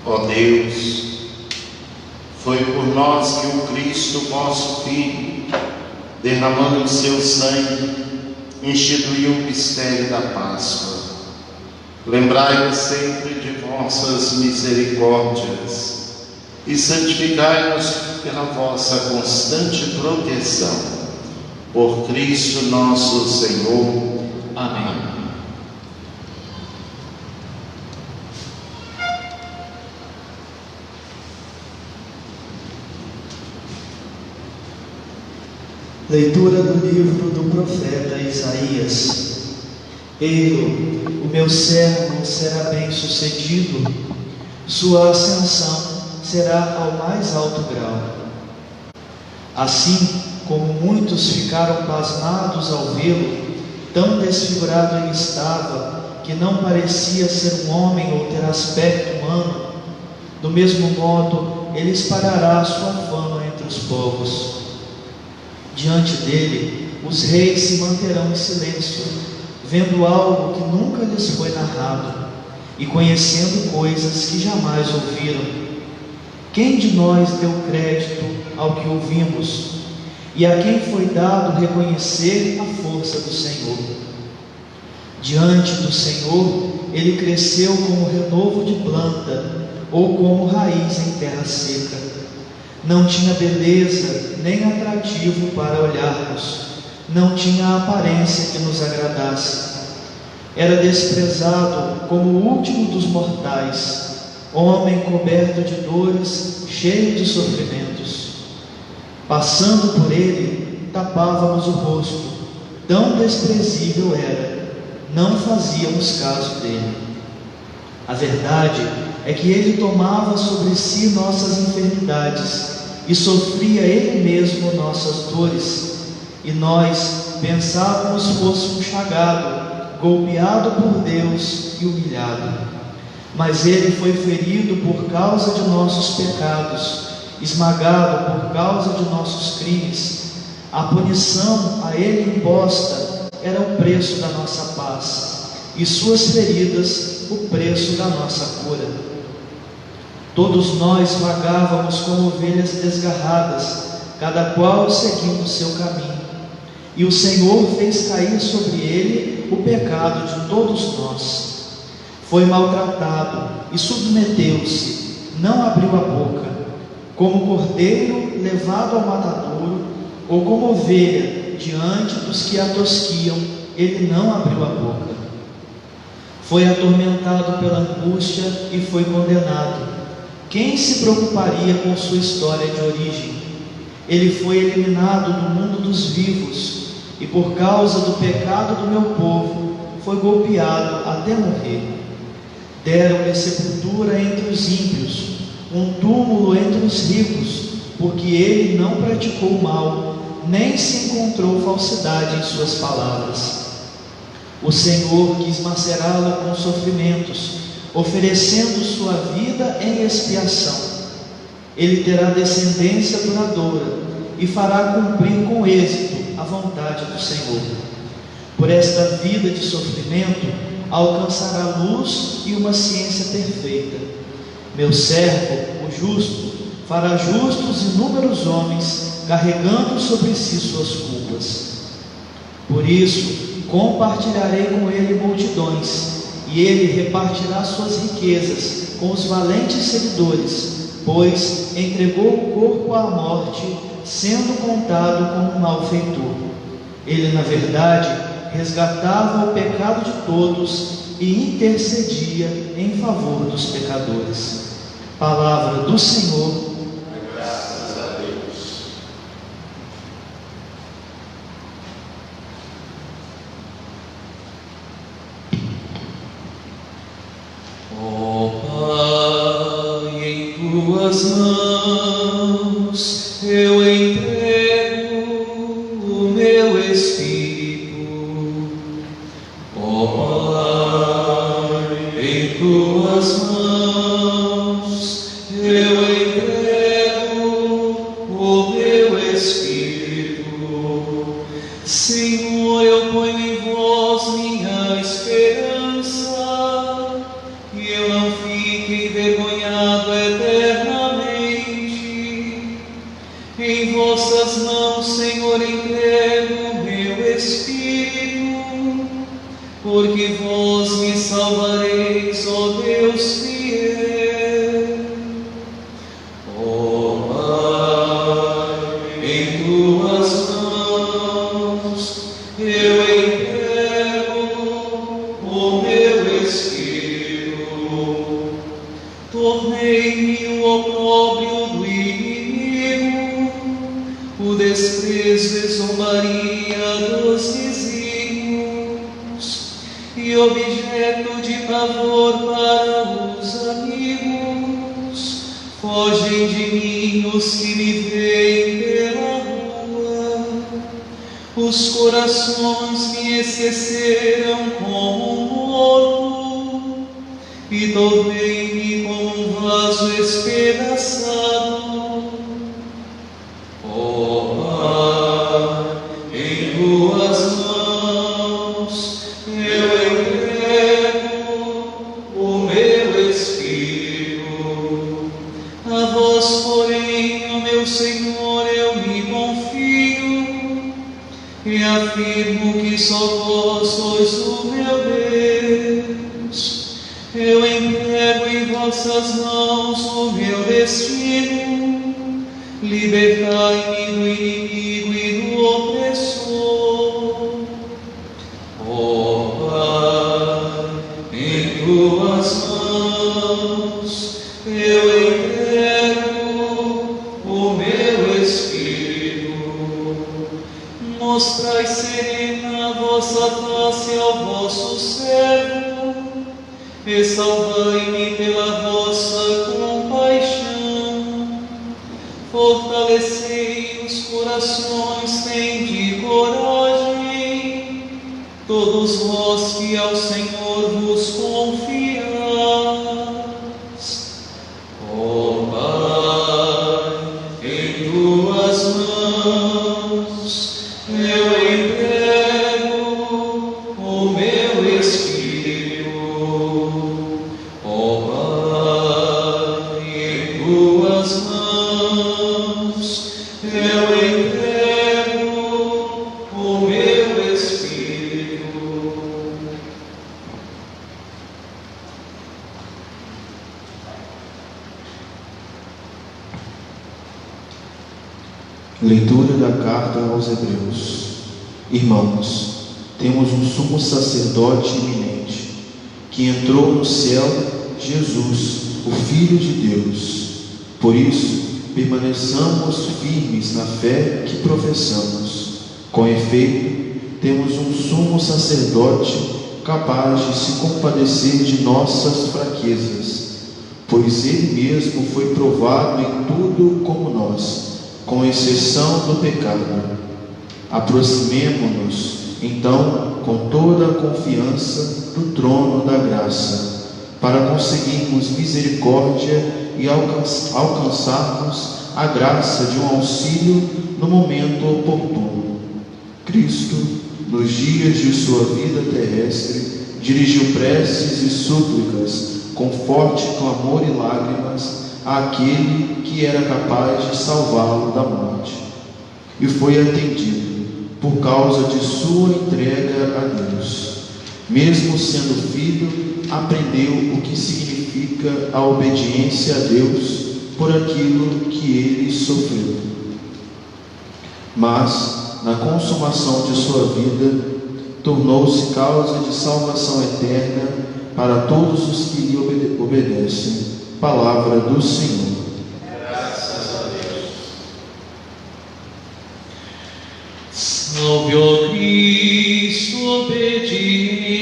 Ó Deus, foi por nós que o Cristo, vosso Filho, derramando o seu sangue, instituiu o mistério da Páscoa. Lembrai-vos sempre de vossas misericórdias e santificai-nos pela vossa constante proteção. Por Cristo nosso Senhor. Amém. Leitura do livro do profeta Isaías. Ei-lo, o meu servo será bem-sucedido, sua ascensão será ao mais alto grau. Assim como muitos ficaram pasmados ao vê-lo, tão desfigurado ele estava, que não parecia ser um homem ou ter aspecto humano, do mesmo modo ele espalhará a sua fama entre os povos. Diante dele, os reis se manterão em silêncio, vendo algo que nunca lhes foi narrado e conhecendo coisas que jamais ouviram. Quem de nós deu crédito ao que ouvimos e a quem foi dado reconhecer a força do Senhor? Diante do Senhor, ele cresceu como renovo de planta ou como raiz em terra seca. Não tinha beleza nem atrativo para olharmos, não tinha a aparência que nos agradasse. Era desprezado como o último dos mortais, homem coberto de dores, cheio de sofrimentos. Passando por ele, tapávamos o rosto, tão desprezível era, não fazíamos caso dele. A verdade é que ele tomava sobre si nossas enfermidades e sofria ele mesmo nossas dores, e nós pensávamos fosse um chagado, golpeado por Deus e humilhado. Mas ele foi ferido por causa de nossos pecados, esmagado por causa de nossos crimes. A punição a ele imposta era o preço da nossa paz, e suas feridas o preço da nossa cura. Todos nós vagávamos como ovelhas desgarradas, cada qual seguindo o seu caminho. E o Senhor fez cair sobre ele o pecado de todos nós. Foi maltratado e submeteu-se, não abriu a boca. Como cordeiro levado ao matadouro, ou como ovelha diante dos que a tosquiam, ele não abriu a boca. Foi atormentado pela angústia e foi condenado. Quem se preocuparia com sua história de origem? Ele foi eliminado do mundo dos vivos, e por causa do pecado do meu povo, foi golpeado até morrer. Deram-lhe sepultura entre os ímpios, um túmulo entre os ricos, porque ele não praticou mal, nem se encontrou falsidade em suas palavras. O Senhor quis macerá-lo com sofrimentos, oferecendo sua vida em expiação. Ele terá descendência duradoura e fará cumprir com êxito a vontade do Senhor. Por esta vida de sofrimento, alcançará luz e uma ciência perfeita. Meu servo, o justo, fará justos inúmeros homens, carregando sobre si suas culpas. Por isso, compartilharei com ele multidões, e ele repartirá suas riquezas com os valentes seguidores, pois entregou o corpo à morte, sendo contado como um malfeitor. Ele, na verdade, resgatava o pecado de todos e intercedia em favor dos pecadores. Palavra do Senhor. Graças a Deus. Ó Pai, em tuas mãos eu entrego o meu espírito. Ó Pai, em tuas mãos eu entrego o meu espírito. Senhor, eu ponho em vós minha esperança, que eu não fique envergonhado zombaria dos vizinhos e objeto de pavor para os amigos. Fogem de mim os que me veem pela rua. Os corações me esqueceram como um morto e tornei-me como um vaso espedaçado. Ó Pai, em tuas mãos eu entrego o meu espírito. A vós, porém, ó meu Senhor, eu me confio e afirmo que só vós sois o meu Deus. Eu entrego em vossas mãos o meu destino. Libertai-me do inimigo e do opressor. Ó Pai, em tuas mãos eu entrego o meu espírito. Mostrai serena a vossa face ao vosso servo e salvai-me pela vossa compaixão. Fortalecei os corações, tende coragem, todos vós que ao Senhor vos confiais. Ó Pai, em tuas mãos eu entrego o meu espírito. Ó Pai, em tuas mãos eu entrego o meu espírito. Leitura da carta aos Hebreus. Irmãos, temos um sumo sacerdote iminente, que entrou no céu, Jesus, o Filho de Deus. Por isso, permaneçamos firmes na fé que professamos. Com efeito, temos um sumo sacerdote capaz de se compadecer de nossas fraquezas, pois ele mesmo foi provado em tudo como nós, com exceção do pecado. Aproximemo-nos, então, com toda a confiança do trono da graça, para conseguirmos misericórdia e alcançarmos a graça de um auxílio no momento oportuno. Cristo, nos dias de sua vida terrestre, dirigiu preces e súplicas com forte clamor e lágrimas àquele que era capaz de salvá-lo da morte, e foi atendido por causa de sua entrega a Deus. Mesmo sendo filho, aprendeu o que significa a obediência a Deus por aquilo que ele sofreu. Mas, na consumação de sua vida, tornou-se causa de salvação eterna para todos os que lhe obedecem. Palavra do Senhor. Graças a Deus. Salve, ó Cristo obediente,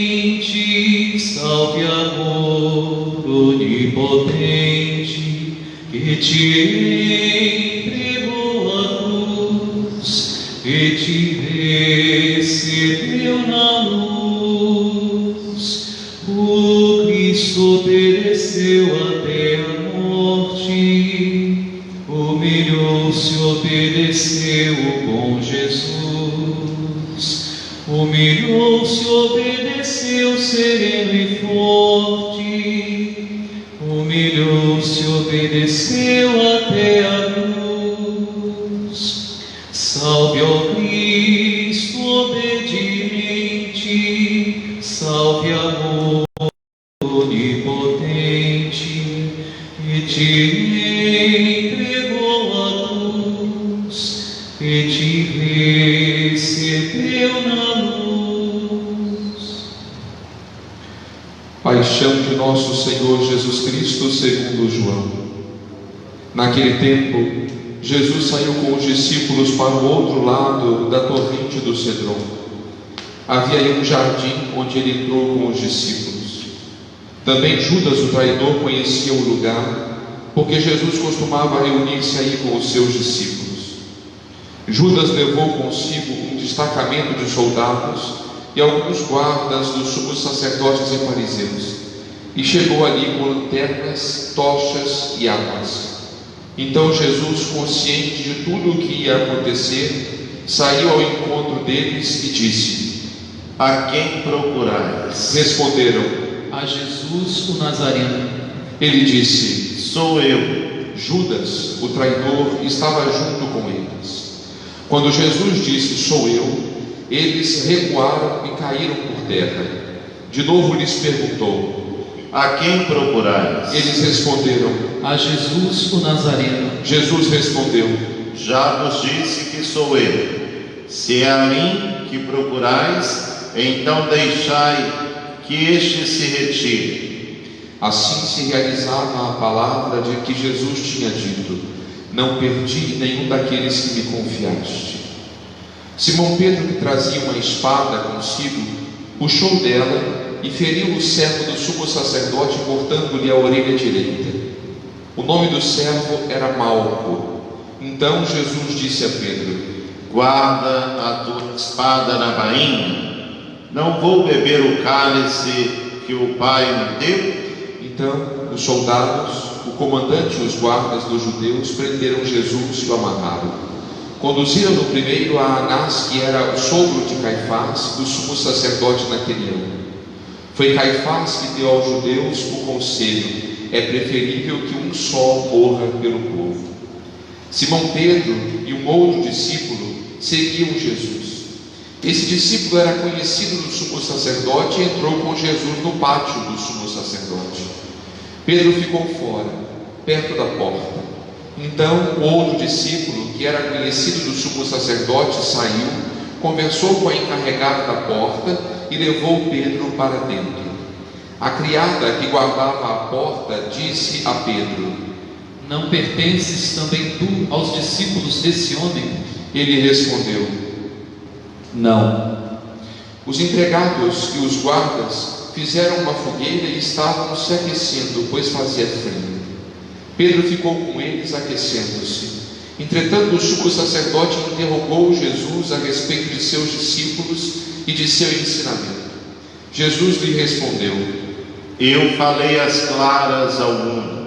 salve, amor onipotente, que te entregou a cruz e te recebeu na luz. O Cristo obedeceu até a morte, humilhou-se, obedeceu o bom Jesus. Humilhou-se, obedeceu, sereno e forte. Humilhou-se, obedeceu até a cruz. Salve, ó Cristo obediente, salve, amor onipotente, que te entregou a cruz e te recebeu na luz. Paixão de nosso Senhor Jesus Cristo segundo João. Naquele tempo, Jesus saiu com os discípulos para o outro lado da torrente do Cedron. Havia aí um jardim onde ele entrou com os discípulos. Também Judas, o traidor, conhecia o lugar, porque Jesus costumava reunir-se aí com os seus discípulos. Judas levou consigo um destacamento de soldados e alguns guardas dos sumos sacerdotes e fariseus, e chegou ali com lanternas, tochas e armas. Então Jesus, consciente de tudo o que ia acontecer, saiu ao encontro deles e disse: A quem procurais? Responderam: A Jesus o Nazareno. Ele disse: Sou eu. Judas, o traidor, estava junto com eles. Quando Jesus disse: Sou eu, eles recuaram e caíram por terra. De novo lhes perguntou: A quem procurais? Eles responderam: A Jesus o Nazareno. Jesus respondeu: Já vos disse que sou eu. Se é a mim que procurais, então deixai que este se retire. Assim se realizava a palavra de que Jesus tinha dito: Não perdi nenhum daqueles que me confiaste. Simão Pedro, que trazia uma espada consigo, puxou dela e feriu o servo do sumo sacerdote, cortando-lhe a orelha direita. O nome do servo era Malco. Então Jesus disse a Pedro: Guarda a tua espada na bainha. Não vou beber o cálice que o Pai me deu? Então os soldados, o comandante e os guardas dos judeus prenderam Jesus e o amarraram. Conduziram-no primeiro a Anás, que era o sogro de Caifás, o sumo sacerdote naquele ano. Foi Caifás que deu aos judeus o conselho: é preferível que um só morra pelo povo. Simão Pedro e um outro discípulo seguiam Jesus. Esse discípulo era conhecido do sumo sacerdote e entrou com Jesus no pátio do sumo sacerdote. Pedro ficou fora, perto da porta. Então o outro discípulo, que era conhecido do sumo sacerdote, saiu, conversou com a encarregada da porta e levou Pedro para dentro. A criada que guardava a porta disse a Pedro: Não pertences também tu aos discípulos desse homem? Ele respondeu: Não. Os empregados e os guardas fizeram uma fogueira e estavam se aquecendo, pois fazia frio. Pedro ficou com eles aquecendo-se. Entretanto, o sumo sacerdote interrogou Jesus a respeito de seus discípulos e de seu ensinamento. Jesus lhe respondeu: Eu falei às claras ao mundo.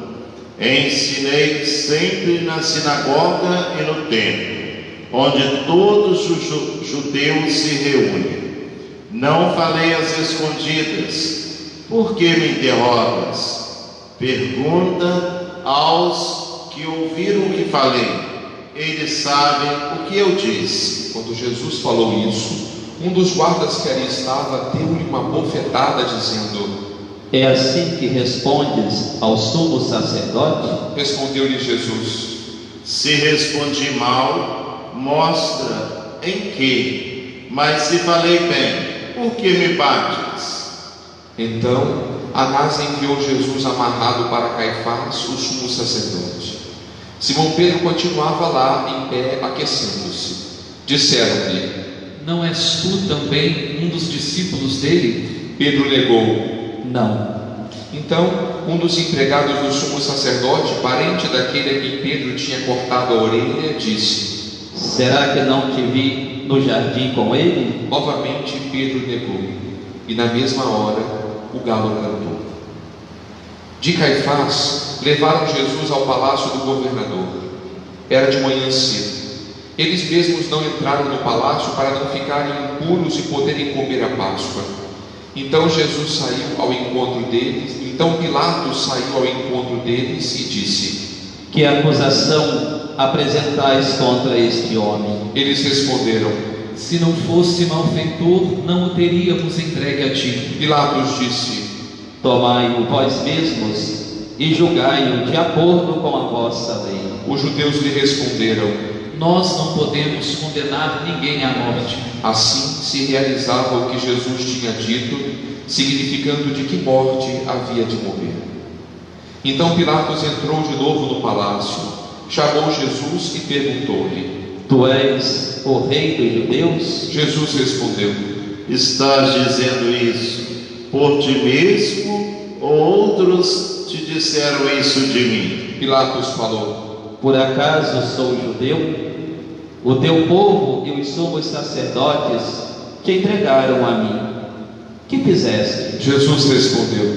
Ensinei sempre na sinagoga e no templo, onde todos os judeus se reúnem. Não falei às escondidas. Por que me interrogas? Pergunta aos que ouviram o que falei. Eles sabem o que eu disse. Quando Jesus falou isso, um dos guardas que ali estava deu-lhe uma bofetada, dizendo: É assim que respondes ao sumo sacerdote? Respondeu-lhe Jesus: Se respondi mal, mostra em que. Mas se falei bem, por que me bates? Então Anás enviou Jesus amarrado para Caifás, o sumo sacerdote. Simão Pedro continuava lá em pé, aquecendo-se. Disseram-lhe: Não és tu também um dos discípulos dele? Pedro negou: Não. Então um dos empregados do sumo sacerdote, parente daquele a quem Pedro tinha cortado a orelha, disse: Será que não te vi no jardim com ele? Novamente Pedro negou, e na mesma hora o galo cantou. De Caifás levaram Jesus ao palácio do governador. Era de manhã cedo. Eles mesmos não entraram no palácio para não ficarem impuros e poderem comer a Páscoa. Então Jesus saiu ao encontro deles. Então Pilatos saiu ao encontro deles e disse: Que acusação apresentais contra este homem? Eles responderam: Se não fosse malfeitor, não o teríamos entregue a ti. Pilatos disse: Tomai-o vós mesmos e julgai-o de acordo com a vossa lei. Os judeus lhe responderam: Nós não podemos condenar ninguém à morte. Assim se realizava o que Jesus tinha dito, significando de que morte havia de morrer. Então Pilatos entrou de novo no palácio Chamou Jesus e perguntou-lhe: Tu és o rei dos judeus? Jesus respondeu: Estás dizendo isso por ti mesmo ou outros te disseram isso de mim? Pilatos falou: Por acaso sou judeu? O teu povo e os sumos sacerdotes te entregaram a mim. Que fizeste? Jesus respondeu: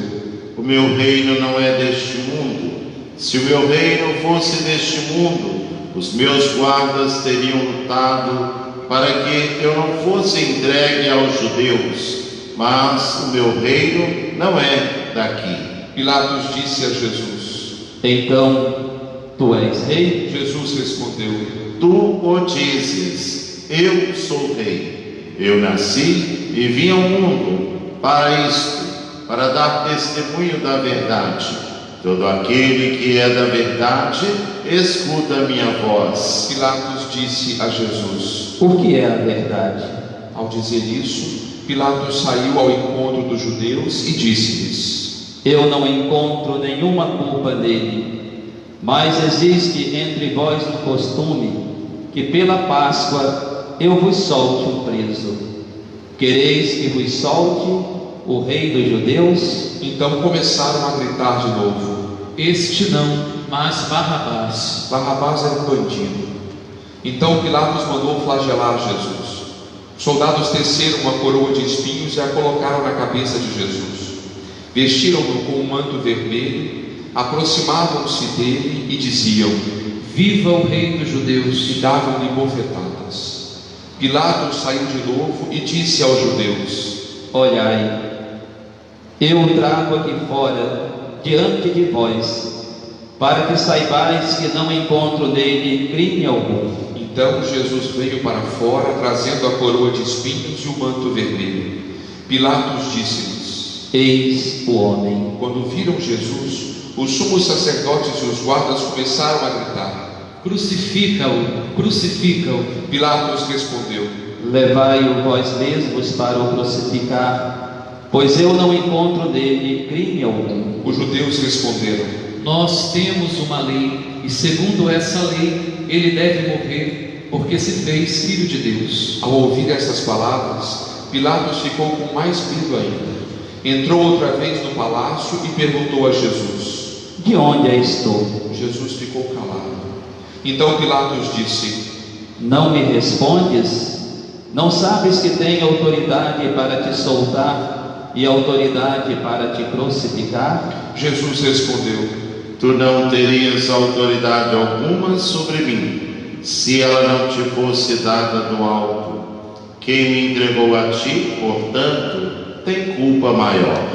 O meu reino não é deste mundo. Se o meu reino fosse deste mundo, os meus guardas teriam lutado para que eu não fosse entregue aos judeus. Mas o meu reino não é daqui. Pilatos disse a Jesus: Então, tu és rei? Jesus respondeu: Tu o dizes, eu sou rei. Eu nasci e vim ao mundo para isto, para dar testemunho da verdade. Todo aquele que é da verdade, escuta a minha voz. Pilatos disse a Jesus: O que é a verdade? Ao dizer isso, Pilatos saiu ao encontro dos judeus e disse-lhes: Eu não encontro nenhuma culpa nele, mas existe entre vós um costume que pela Páscoa eu vos solte um preso. Quereis que vos solte o rei dos judeus? Então começaram a gritar de novo: Este não, mas Barrabás. Barrabás era um bandido. Então Pilatos mandou flagelar Jesus. Soldados teceram uma coroa de espinhos e a colocaram na cabeça de Jesus. Vestiram-no com um manto vermelho, aproximavam-se dele e diziam: Viva o rei dos judeus! E davam-lhe bofetadas. Pilatos saiu de novo e disse aos judeus: Olhai, eu o trago aqui fora, diante de vós, para que saibais que não encontro nele crime algum. Então Jesus veio para fora, trazendo a coroa de espinhos e o manto vermelho. Pilatos disse-lhes: Eis o homem. Quando viram Jesus, os sumos sacerdotes e os guardas começaram a gritar: Crucifica-o, crucifica-o. Pilatos respondeu: Levai-o vós mesmos para o crucificar, pois eu não encontro nele crime algum. Os judeus responderam: Nós temos uma lei, e segundo essa lei, ele deve morrer, porque se fez filho de Deus. Ao ouvir essas palavras, Pilatos ficou com mais medo ainda. Entrou outra vez no palácio e perguntou a Jesus: De onde és tu? Jesus ficou calado. Então Pilatos disse: Não me respondes? Não sabes que tenho autoridade para te soltar e autoridade para te crucificar? Jesus respondeu: Tu não terias autoridade alguma sobre mim, se ela não te fosse dada do alto. Quem me entregou a ti, portanto, tem culpa maior.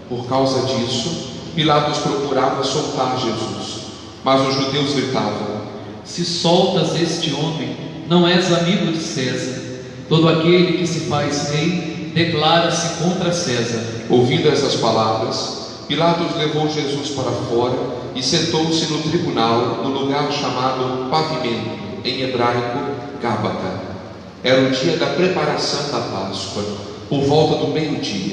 Por causa disso, Pilatos procurava soltar Jesus, mas os judeus gritavam: Se soltas este homem, não és amigo de César. Todo aquele que se faz rei declara-se contra César. Ouvindo essas palavras, Pilatos levou Jesus para fora e sentou-se no tribunal, no lugar chamado Pavimento, em hebraico Gábata. Era o dia da preparação da Páscoa, por volta do meio-dia.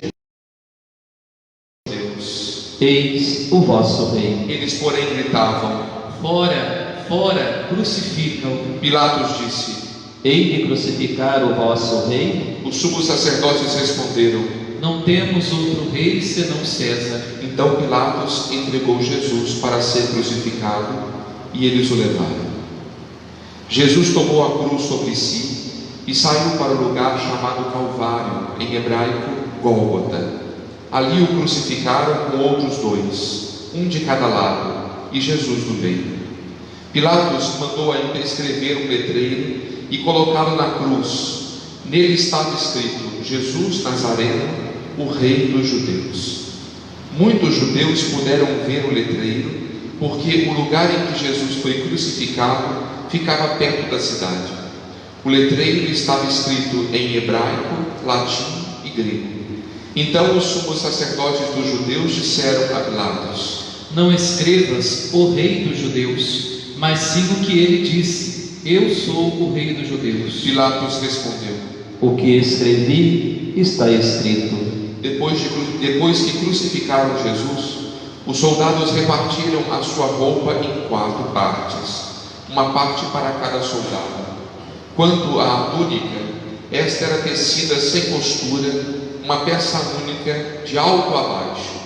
Eis o vosso rei. Eles, porém, gritavam: Fora, fora, crucifica-o. Pilatos disse: Hei de crucificar o vosso rei? Os sumos sacerdotes responderam: Não temos outro rei senão César. Então Pilatos entregou Jesus para ser crucificado e eles o levaram. Jesus tomou a cruz sobre si e saiu para o lugar chamado Calvário, em hebraico Gólgota. Ali o crucificaram com outros dois, um de cada lado, e Jesus no meio. Pilatos mandou ainda escrever um letreiro e colocá-lo na cruz. Nele estava escrito: Jesus Nazareno, o rei dos judeus. Muitos judeus puderam ver o letreiro, porque o lugar em que Jesus foi crucificado ficava perto da cidade. O letreiro estava escrito em hebraico, latim e grego. Então os sumos sacerdotes dos judeus disseram a Pilatos: Não escrevas o rei dos judeus, mas siga o que ele disse: Eu sou o rei dos judeus. Pilatos respondeu: O que escrevi está escrito. Depois que crucificaram Jesus, os soldados repartiram a sua roupa em 4 partes. uma parte para cada soldado. Quanto à túnica, esta era tecida sem costura, uma peça única, de alto a baixo.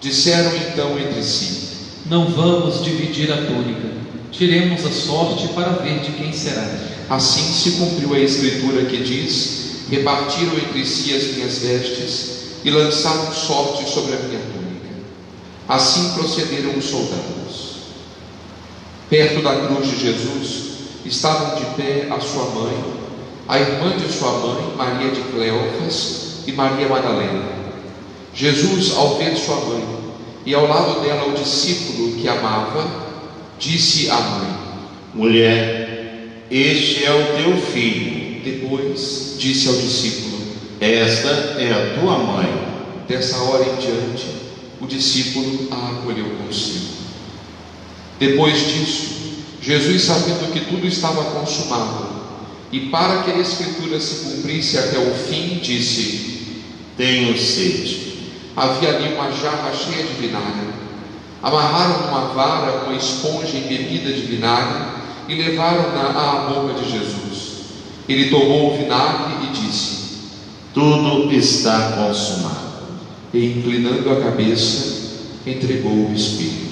Disseram então entre si: Não vamos dividir a túnica, tiremos a sorte para ver de quem será. Assim se cumpriu a escritura que diz: repartiram entre si as minhas vestes e lançaram sorte sobre a minha túnica. Assim procederam os soldados. Perto da cruz de Jesus estavam de pé a sua mãe, a irmã de sua mãe, Maria de Cleófas, e Maria Madalena. Jesus, ao ver sua mãe e ao lado dela o discípulo que amava, disse à mãe: Mulher, este é o teu filho. Depois disse ao discípulo: Esta é a tua mãe. Dessa hora em diante, o discípulo a acolheu consigo. Depois disso, Jesus, sabendo que tudo estava consumado, e para que a Escritura se cumprisse até o fim, disse: Tenho sede. Havia ali uma jarra cheia de vinagre. Amarraram numa vara uma esponja embebida de vinagre e levaram-na à boca de Jesus. Ele tomou o vinagre e disse: Tudo está consumado. E, inclinando a cabeça, entregou o Espírito.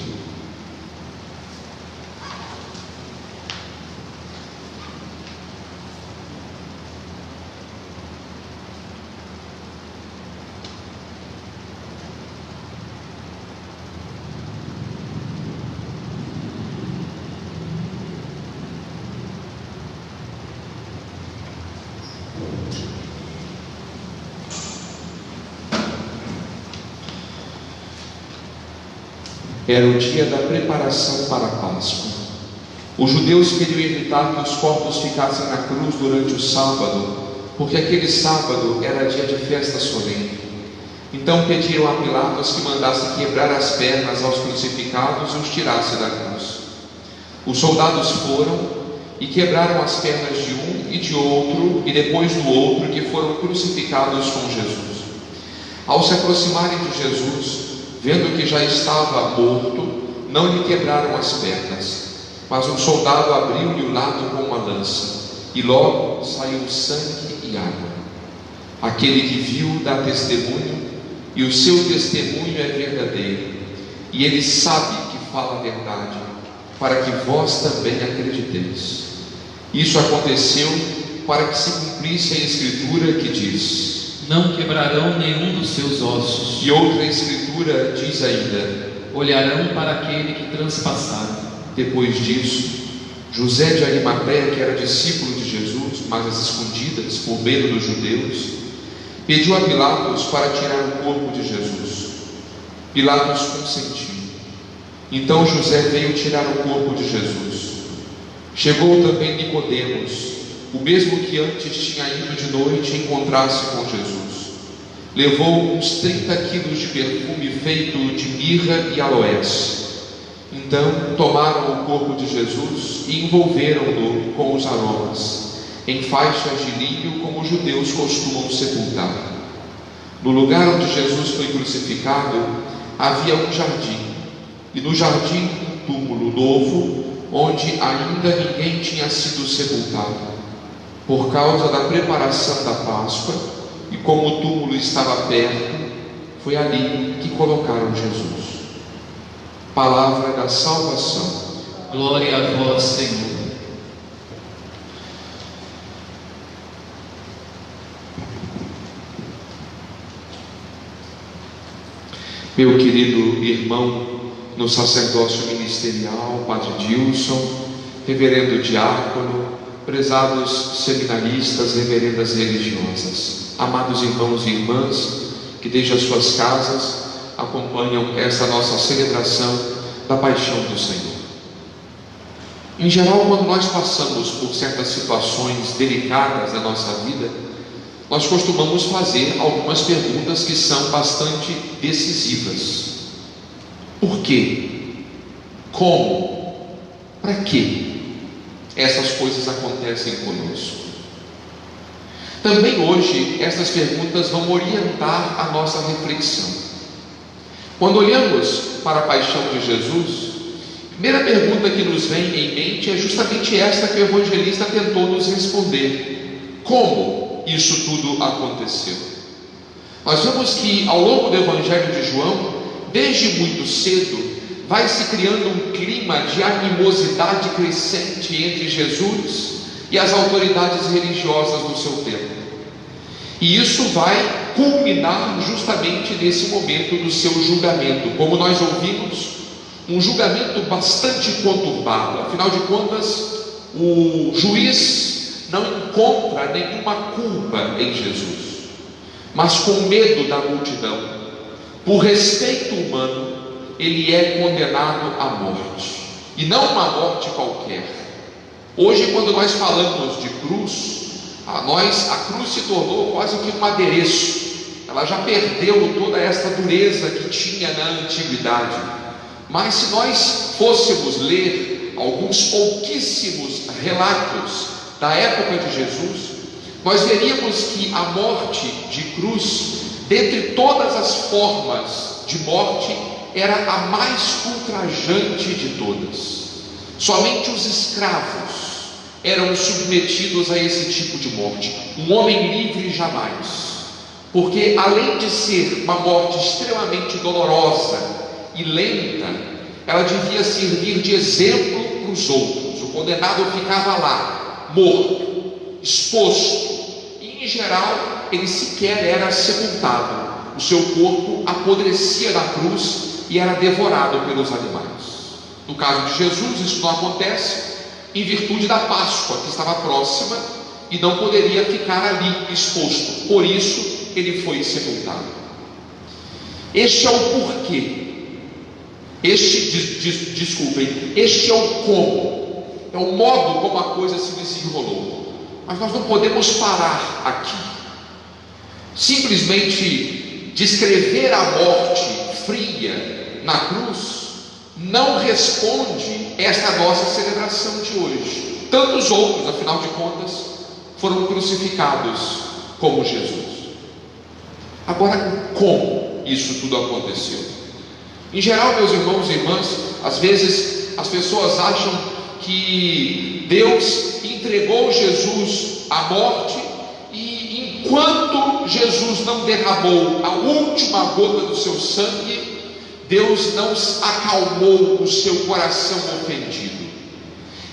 Era o dia da preparação para a Páscoa. Os judeus queriam evitar que os corpos ficassem na cruz durante o sábado, porque aquele sábado era dia de festa solene. Então pediram a Pilatos que mandasse quebrar as pernas aos crucificados e os tirasse da cruz. Os soldados foram e quebraram as pernas de um e de outro, e depois do outro, que foram crucificados com Jesus. Ao se aproximarem de Jesus, vendo que já estava morto, não lhe quebraram as pernas, mas um soldado abriu-lhe o lado com uma lança, e logo saiu sangue e água. Aquele que viu dá testemunho, e o seu testemunho é verdadeiro, e ele sabe que fala a verdade, para que vós também acrediteis. Isso aconteceu para que se cumprisse a Escritura que diz: Não quebrarão nenhum dos seus ossos. E outra Escritura diz ainda: Olharão para aquele que transpassaram. Depois disso, José de Arimateia, que era discípulo de Jesus, mas às escondidas, por medo dos judeus, pediu a Pilatos para tirar o corpo de Jesus. Pilatos consentiu. Então José veio tirar o corpo de Jesus. Chegou também Nicodemos, o mesmo que antes tinha ido de noite encontrar-se com Jesus. Levou uns 30 quilos de perfume feito de mirra e aloés. Então tomaram o corpo de Jesus e envolveram-no com os aromas, em faixas de linho, como os judeus costumam sepultar. No lugar onde Jesus foi crucificado havia um jardim, e no jardim um túmulo novo, onde ainda ninguém tinha sido sepultado. Por causa da preparação da Páscoa, e como o túmulo estava perto, foi ali que colocaram Jesus. Palavra da salvação. Glória a vós, Senhor. Meu querido irmão no sacerdócio ministerial, Padre Dilson, reverendo diácono, prezados seminaristas, reverendas religiosas, amados irmãos e irmãs que desde as suas casas acompanham essa nossa celebração da paixão do Senhor. Em geral, quando nós passamos por certas situações delicadas da nossa vida, nós costumamos fazer algumas perguntas que são bastante decisivas. Por quê? Como? Para quê essas coisas acontecem conosco? Também hoje, essas perguntas vão orientar a nossa reflexão. Quando olhamos para a paixão de Jesus, Primeira pergunta que nos vem em mente é justamente esta que o evangelista tentou nos responder: como isso tudo aconteceu? Nós vemos que ao longo do Evangelho de João, desde muito cedo, vai se criando um clima de animosidade crescente entre Jesus e as autoridades religiosas do seu tempo. E isso vai culminar justamente nesse momento do seu julgamento. Como nós ouvimos, um julgamento bastante conturbado. Afinal de contas, o juiz não encontra nenhuma culpa em Jesus, mas com medo da multidão, por respeito humano, ele é condenado à morte, e não uma morte qualquer. Hoje, quando nós falamos de cruz, a cruz se tornou quase que um adereço. Ela já perdeu toda essa dureza que tinha na antiguidade. Mas se nós fôssemos ler alguns pouquíssimos relatos da época de Jesus, nós veríamos que a morte de cruz, dentre todas as formas de morte, era a mais ultrajante de todas. Somente os escravos eram submetidos a esse tipo de morte. Um homem livre jamais, porque além de ser uma morte extremamente dolorosa e lenta, ela devia servir de exemplo para os outros. O condenado ficava lá, morto, exposto, e em geral ele sequer era sepultado. O seu corpo apodrecia na cruz e era devorado pelos animais. No caso de Jesus, isso não acontece, em virtude da Páscoa, que estava próxima e não poderia ficar ali exposto. Por isso ele foi sepultado. Este é o porquê. Este é o como, é o modo como a coisa se desenrolou. Mas nós não podemos parar aqui. Simplesmente descrever a morte fria na cruz não responde esta nossa celebração de hoje. Tantos outros, afinal de contas, foram crucificados como Jesus. Agora, como isso tudo aconteceu? Em geral, meus irmãos e irmãs, às vezes as pessoas acham que Deus entregou Jesus à morte, e enquanto Jesus não derramou a última gota do seu sangue, Deus não acalmou o seu coração ofendido.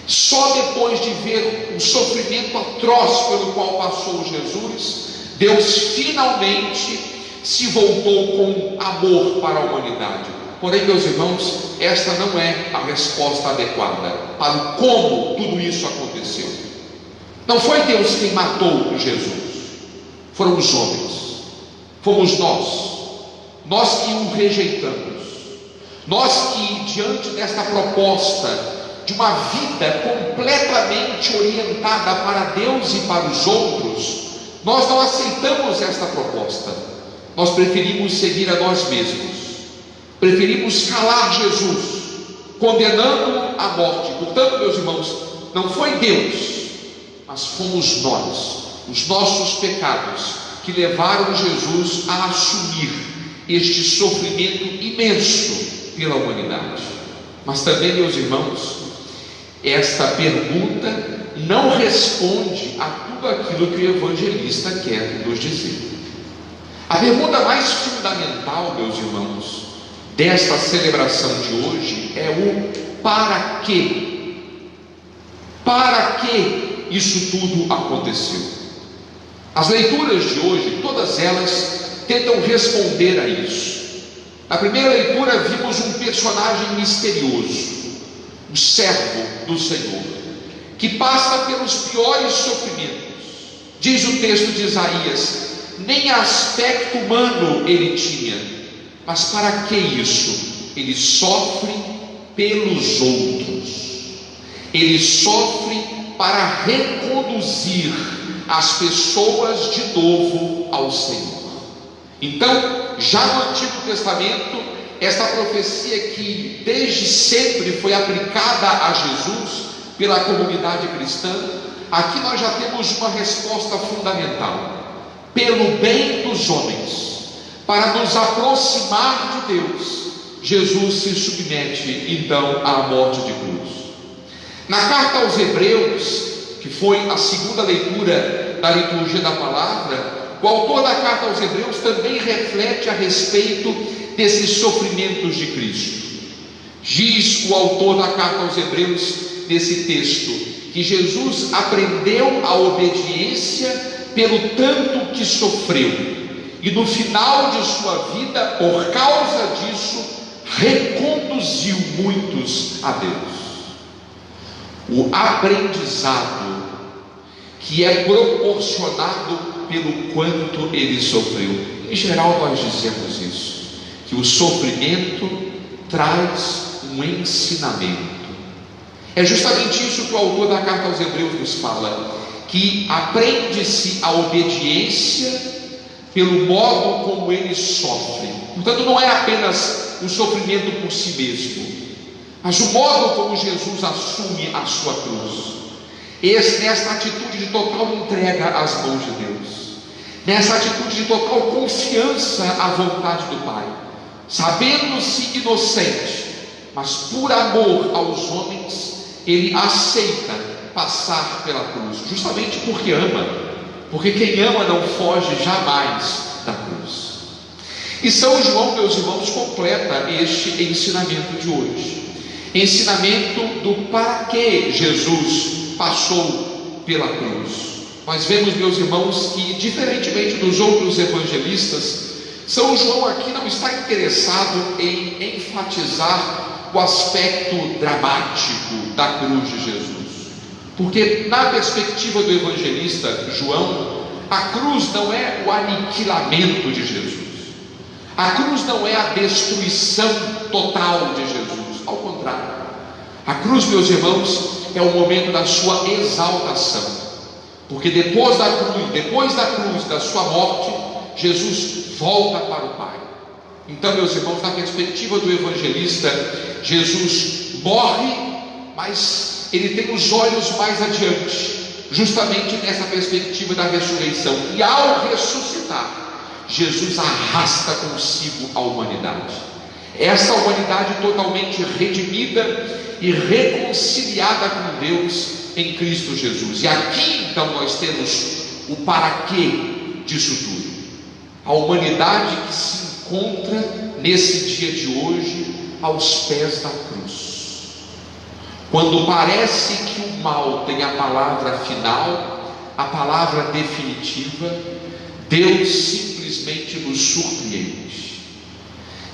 Só depois de ver o sofrimento atroz pelo qual passou Jesus, Deus finalmente se voltou com amor para a humanidade. Porém, meus irmãos, esta não é a resposta adequada para o como tudo isso aconteceu. Não foi Deus quem matou Jesus, foram os homens, fomos nós que o rejeitamos, nós que, diante desta proposta de uma vida completamente orientada para Deus e para os outros, nós não aceitamos esta proposta. Nós preferimos seguir a nós mesmos, preferimos calar Jesus, condenando-o à morte. Portanto, meus irmãos, não foi Deus, mas fomos nós, os nossos pecados, que levaram Jesus a assumir este sofrimento imenso pela humanidade. Mas também, meus irmãos, esta pergunta não responde a tudo aquilo que o evangelista quer nos dizer. A pergunta mais fundamental, meus irmãos, desta celebração de hoje é o para quê? Para que isso tudo aconteceu? As leituras de hoje, todas elas tentam responder a isso. Na primeira leitura vimos um personagem misterioso, um servo do Senhor, que passa pelos piores sofrimentos. Diz o texto de Isaías: nem aspecto humano ele tinha, mas para que isso? Ele sofre pelos outros, ele sofre para reconduzir as pessoas de novo ao Senhor. Então, já no Antigo Testamento, esta profecia que desde sempre foi aplicada a Jesus pela comunidade cristã, aqui nós já temos uma resposta fundamental: pelo bem dos homens, para nos aproximar de Deus, Jesus se submete então à morte de cruz. Na carta aos Hebreus, que foi a segunda leitura da liturgia da palavra, o autor da carta aos Hebreus também reflete a respeito desses sofrimentos de Cristo. Diz o autor da carta aos Hebreus nesse texto que Jesus aprendeu a obediência pelo tanto que sofreu, e no final de sua vida, por causa disso, reconduziu muitos a Deus. O aprendizado que é proporcionado pelo quanto ele sofreu. Em geral nós dizemos isso, que o sofrimento traz um ensinamento. É justamente isso que o autor da carta aos Hebreus nos fala, que aprende-se a obediência pelo modo como ele sofre. Portanto, não é apenas o sofrimento por si mesmo, mas o modo como Jesus assume a sua cruz. Nessa atitude de total entrega às mãos de Deus, nessa atitude de total confiança à vontade do Pai, sabendo-se inocente, mas por amor aos homens, ele aceita passar pela cruz, justamente porque ama, porque quem ama não foge jamais da cruz. E São João, meus irmãos, completa este ensinamento de hoje, ensinamento do para que Jesus passou pela cruz. Nós vemos, meus irmãos, que diferentemente dos outros evangelistas, São João aqui não está interessado em enfatizar o aspecto dramático da cruz de Jesus, porque na perspectiva do evangelista João, a cruz não é o aniquilamento de Jesus, a cruz não é a destruição total de Jesus, ao contrário, a cruz, meus irmãos, é o momento da sua exaltação, porque depois da cruz, da sua morte, Jesus volta para o Pai. Então, meus irmãos, na perspectiva do evangelista, Jesus morre, mas ele tem os olhos mais adiante, justamente nessa perspectiva da ressurreição, e ao ressuscitar, Jesus arrasta consigo a humanidade, essa humanidade totalmente redimida e reconciliada com Deus em Cristo Jesus. E aqui então nós temos o para quê disso tudo, a humanidade que se encontra nesse dia de hoje aos pés da cruz. Quando parece que o mal tem a palavra final, a palavra definitiva, Deus simplesmente nos surpreende.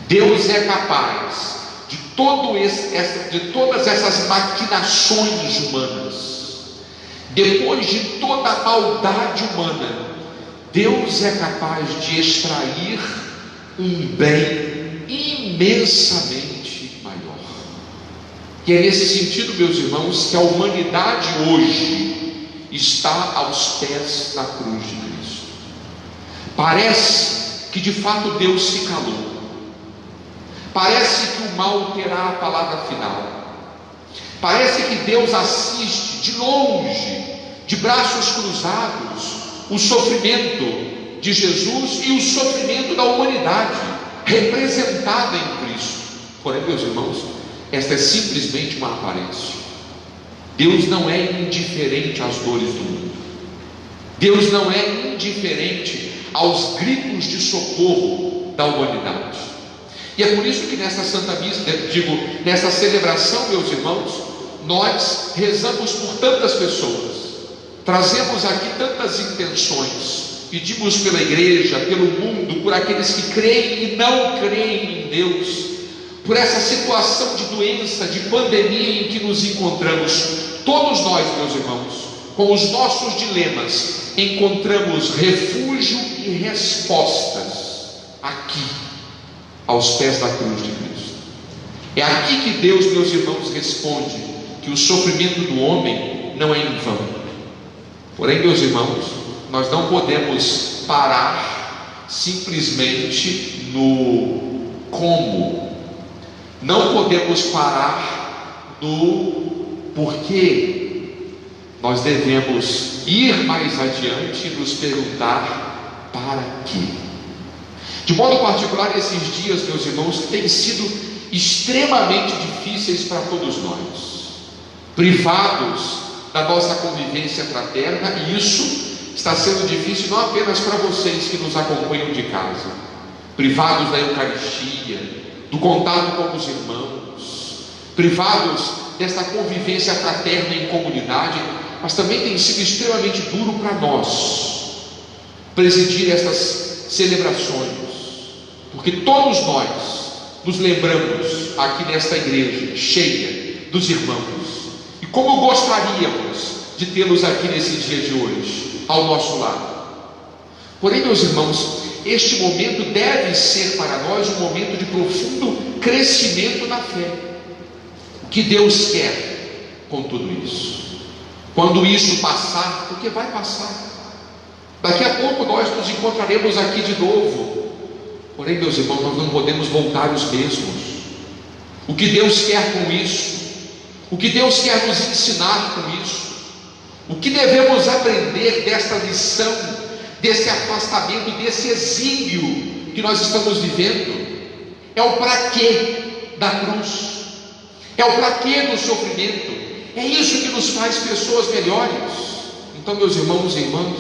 Deus é capaz de todas essas maquinações humanas, depois de toda a maldade humana, Deus é capaz de extrair um bem imensamente maior. E é nesse sentido, meus irmãos, que a humanidade hoje está aos pés da cruz de Cristo. Parece que de fato Deus se calou, parece que o mal terá a palavra final, parece que Deus assiste de longe, de braços cruzados, o sofrimento de Jesus e o sofrimento da humanidade representada em Cristo. Porém, meus irmãos, esta é simplesmente uma aparência. Deus não é indiferente às dores do mundo, Deus não é indiferente aos gritos de socorro da humanidade. E é por isso que nessa Santa Missa, nessa celebração, meus irmãos, nós rezamos por tantas pessoas, trazemos aqui tantas intenções, pedimos pela igreja, pelo mundo, por aqueles que creem e não creem em Deus, por essa situação de doença, de pandemia em que nos encontramos. Todos nós, meus irmãos, com os nossos dilemas, encontramos refúgio e respostas aqui, aos pés da cruz de Cristo. É aqui que Deus, meus irmãos, responde que o sofrimento do homem não é em vão. Porém, meus irmãos, nós não podemos parar simplesmente no como, não podemos parar no porquê. Nós devemos ir mais adiante e nos perguntar para quê. De modo particular, esses dias, meus irmãos, têm sido extremamente difíceis para todos nós, privados da nossa convivência fraterna, e isso está sendo difícil não apenas para vocês que nos acompanham de casa, privados da Eucaristia, do contato com os irmãos, privados desta convivência fraterna em comunidade, mas também tem sido extremamente duro para nós presidir estas celebrações, porque todos nós nos lembramos aqui nesta igreja cheia dos irmãos, e como gostaríamos de tê-los aqui nesse dia de hoje ao nosso lado. Porém, meus irmãos, este momento deve ser para nós um momento de profundo crescimento na fé. O que Deus quer com tudo isso? Quando isso passar, porque vai passar, daqui a pouco nós nos encontraremos aqui de novo. Porém, meus irmãos, nós não podemos voltar os mesmos. O que Deus quer com isso? O que Deus quer nos ensinar com isso? O que devemos aprender desta lição, desse afastamento, desse exílio que nós estamos vivendo? É o para quê da cruz, é o para quê do sofrimento. É isso que nos faz pessoas melhores. Então, meus irmãos e irmãs,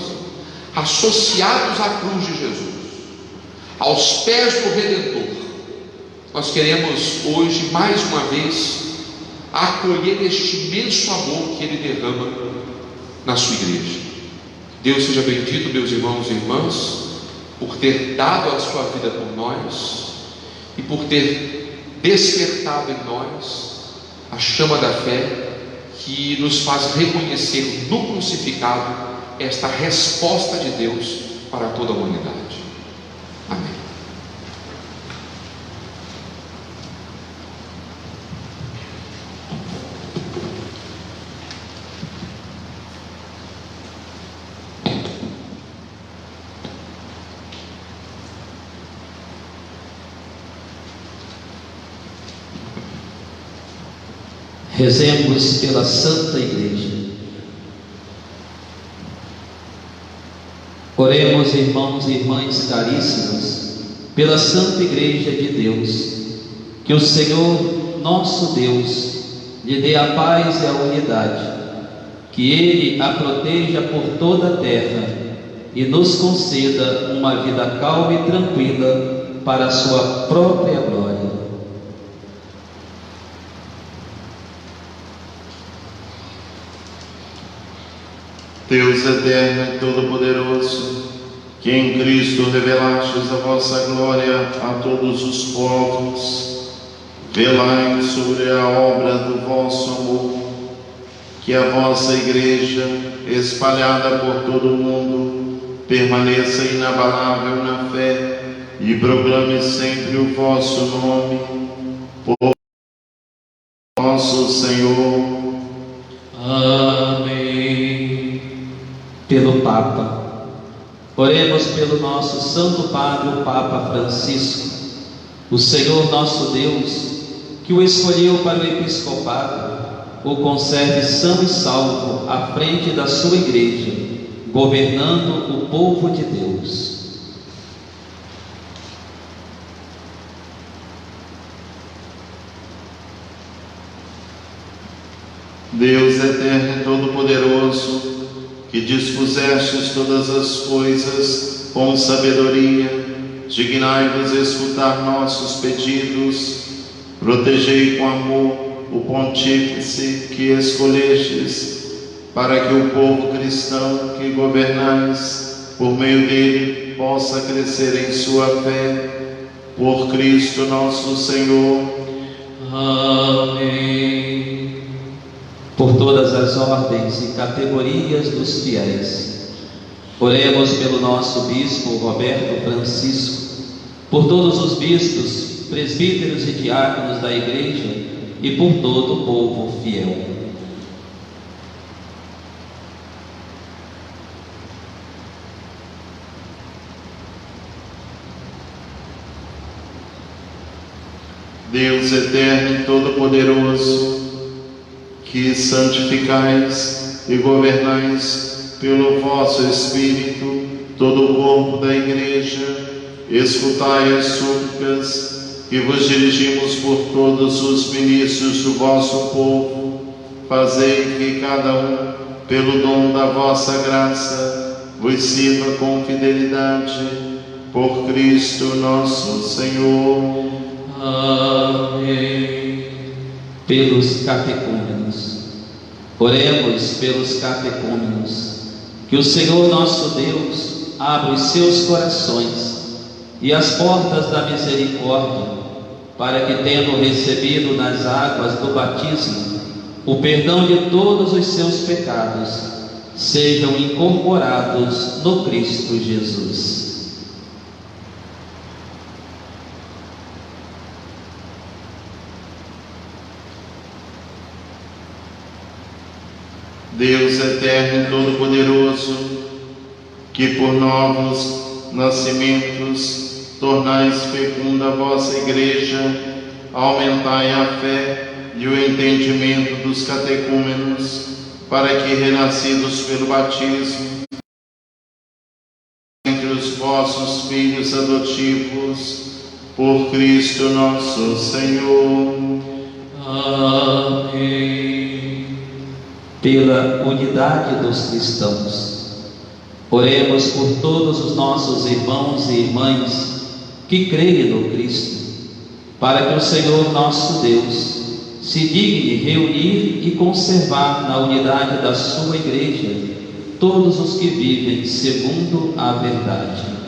associados à cruz de Jesus, aos pés do Redentor, nós queremos hoje mais uma vez acolher este imenso amor que Ele derrama na sua igreja. Deus seja bendito, meus irmãos e irmãs, por ter dado a sua vida por nós e por ter despertado em nós a chama da fé que nos faz reconhecer no crucificado esta resposta de Deus para toda a humanidade. Amém. Rezemos pela Santa Igreja. Oremos, irmãos e irmãs caríssimos, pela Santa Igreja de Deus, que o Senhor, nosso Deus, lhe dê a paz e a unidade, que Ele a proteja por toda a terra e nos conceda uma vida calma e tranquila para a sua própria glória. Deus eterno e todo-poderoso, que em Cristo revelastes a vossa glória a todos os povos, velai sobre a obra do vosso amor, que a vossa Igreja, espalhada por todo o mundo, permaneça inabalável na fé e proclame sempre o vosso nome, por nosso Senhor. Amém. Pelo Papa. Oremos pelo nosso Santo Padre, o Papa Francisco. O Senhor nosso Deus, que o escolheu para o episcopado, o conserve são e salvo à frente da sua igreja, governando o povo de Deus. Deus eterno e todo-poderoso, que dispusestes todas as coisas com sabedoria, dignai-vos escutar nossos pedidos, protegei com amor o pontífice que escolhestes, para que o povo cristão que governais, por meio dele, possa crescer em sua fé, por Cristo nosso Senhor. Amém. Por todas as ordens e categorias dos fiéis, oremos pelo nosso bispo Roberto Francisco, por todos os bispos, presbíteros e diáconos da igreja e por todo o povo fiel. Deus eterno e todo-poderoso, que santificais e governais pelo vosso Espírito todo o corpo da Igreja, escutai as súplicas, que vos dirigimos por todos os ministros do vosso povo, fazei que cada um, pelo dom da vossa graça, vos sirva com fidelidade, por Cristo nosso Senhor. Amém. Pelos catecúmenos. Oremos pelos catecúmenos. Que o Senhor nosso Deus abra os seus corações e as portas da misericórdia, para que, tendo recebido nas águas do batismo o perdão de todos os seus pecados, sejam incorporados no Cristo Jesus. Deus eterno e todo-poderoso, que por novos nascimentos tornais fecunda a vossa Igreja, aumentai a fé e o entendimento dos catecúmenos, para que, renascidos pelo batismo, entre os vossos filhos adotivos, por Cristo nosso Senhor. Amém. Pela unidade dos cristãos, oremos por todos os nossos irmãos e irmãs que creem no Cristo, para que o Senhor nosso Deus se digne reunir e conservar na unidade da sua Igreja todos os que vivem segundo a verdade.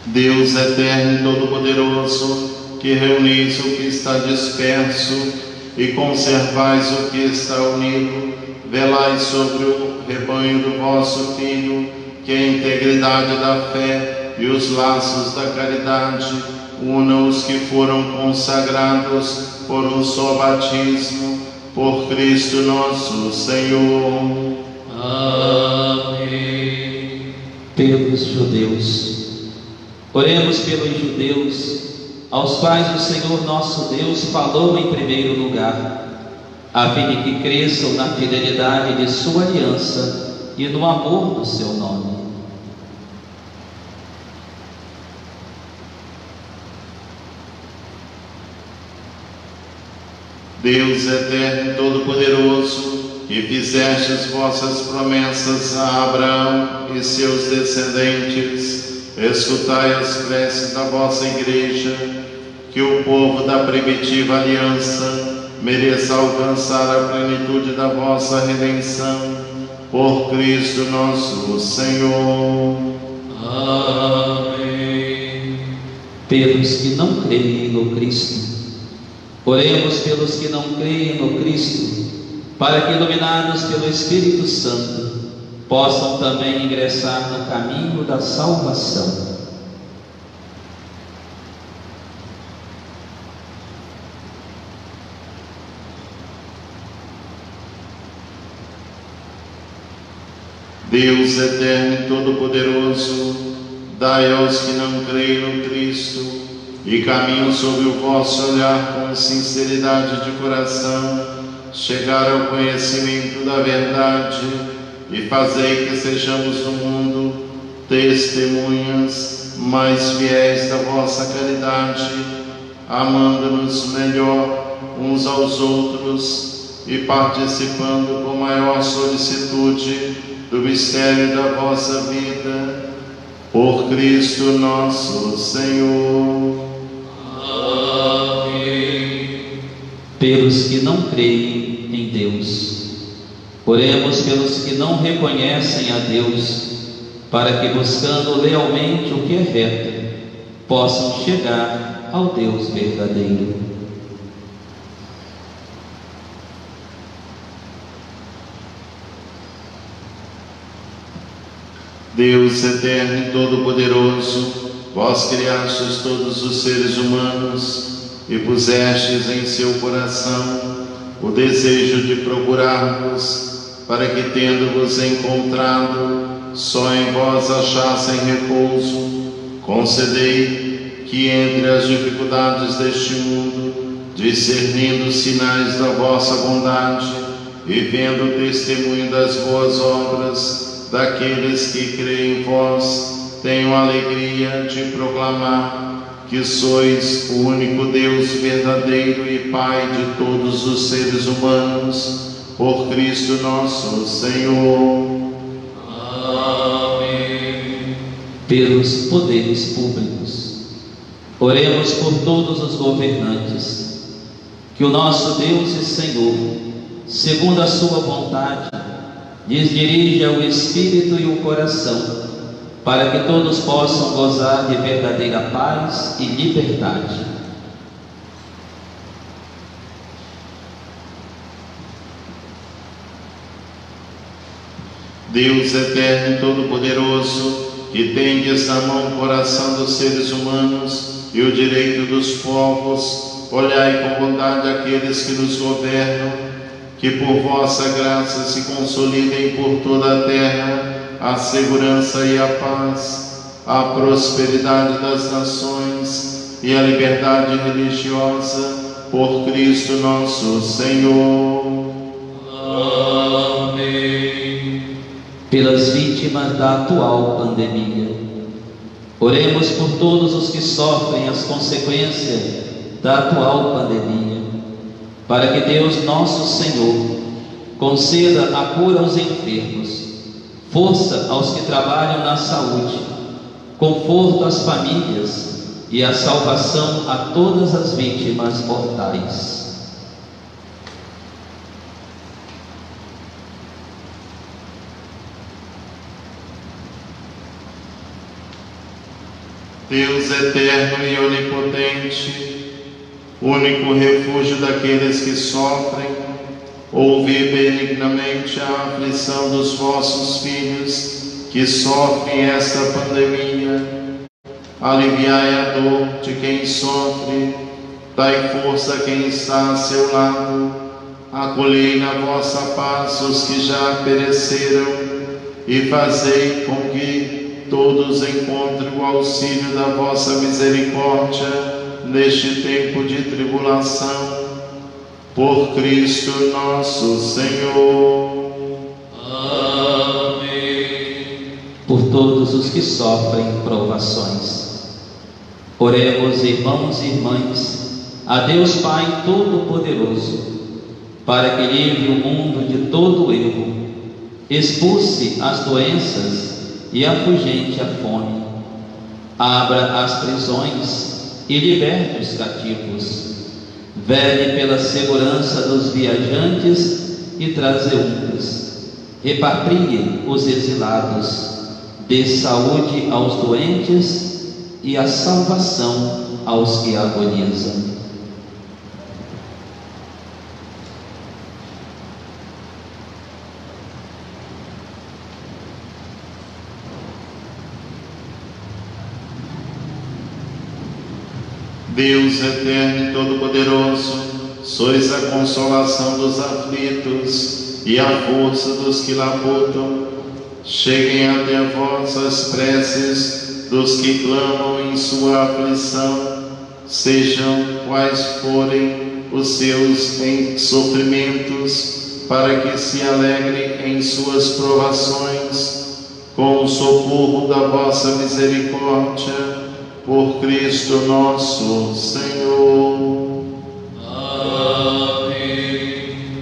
Deus eterno e todo-poderoso, que reunis o que está disperso e conservais o que está unido, velai sobre o rebanho do vosso Filho, que a integridade da fé e os laços da caridade unam os que foram consagrados por um só batismo, por Cristo nosso Senhor. Amém. Pelos judeus. Oremos pelos judeus, aos quais o Senhor nosso Deus falou em primeiro lugar, a fim de que cresçam na fidelidade de sua aliança e no amor do seu nome. Deus eterno e todo-poderoso, que fizestes vossas promessas a Abraão e seus descendentes, escutai as preces da vossa Igreja, que o povo da primitiva aliança mereça alcançar a plenitude da vossa redenção, por Cristo nosso Senhor. Amém. Pelos que não creem no Cristo. Oremos pelos que não creem no Cristo, para que, iluminados pelo Espírito Santo, possam também ingressar no caminho da salvação. Deus eterno e todo-poderoso, dai aos que não creem no Cristo e caminham sob o vosso olhar com sinceridade de coração, chegar ao conhecimento da verdade, e fazei que sejamos no mundo testemunhas mais fiéis da vossa caridade, amando-nos melhor uns aos outros e participando com maior solicitude do mistério da vossa vida, por Cristo nosso Senhor. Amém. Pelos que não creem em Deus. Oremos pelos que não reconhecem a Deus, para que, buscando lealmente o que é reto, possam chegar ao Deus verdadeiro. Deus eterno e todo-poderoso, vós criastes todos os seres humanos e pusestes em seu coração o desejo de procurar-vos, para que, tendo-vos encontrado, só em vós achassem repouso. Concedei que, entre as dificuldades deste mundo, discernindo os sinais da vossa bondade, e vendo o testemunho das boas obras daqueles que creem em vós, tenho a alegria de proclamar que sois o único Deus verdadeiro e Pai de todos os seres humanos, por Cristo nosso Senhor. Amém. Pelos poderes públicos, oremos por todos os governantes, que o nosso Deus e Senhor, segundo a sua vontade, lhes dirija o espírito e o coração, para que todos possam gozar de verdadeira paz e liberdade. Deus eterno e todo-poderoso, que tendes na mão o coração dos seres humanos e o direito dos povos, olhai com bondade aqueles que nos governam, que por vossa graça se consolidem por toda a terra a segurança e a paz, a prosperidade das nações e a liberdade religiosa, por Cristo nosso Senhor. Amém. Pelas vítimas da atual pandemia, oremos por todos os que sofrem as consequências da atual pandemia, para que Deus nosso Senhor conceda a cura aos enfermos, força aos que trabalham na saúde, conforto às famílias e a salvação a todas as vítimas mortais. Deus eterno e onipotente, único refúgio daqueles que sofrem, ouvi benignamente a aflição dos vossos filhos que sofrem esta pandemia. Aliviai a dor de quem sofre, dai força a quem está a seu lado, acolhei na vossa paz os que já pereceram e fazei com que todos encontrem o auxílio da vossa misericórdia neste tempo de tribulação. Por Cristo nosso Senhor. Amém. Por todos os que sofrem provações, oremos, irmãos e irmãs, a Deus Pai Todo-Poderoso, para que livre o mundo de todo erro, expulse as doenças e afugente a fome, abra as prisões e liberte os cativos, vele pela segurança dos viajantes e transeuntes, repatrie os exilados, dê saúde aos doentes e a salvação aos que agonizam. Deus eterno e todo-poderoso, sois a consolação dos aflitos e a força dos que labutam. Cheguem até vós as preces dos que clamam em sua aflição, sejam quais forem os seus sofrimentos, para que se alegrem em suas provações, com o socorro da vossa misericórdia. Por Cristo nosso Senhor. Amém.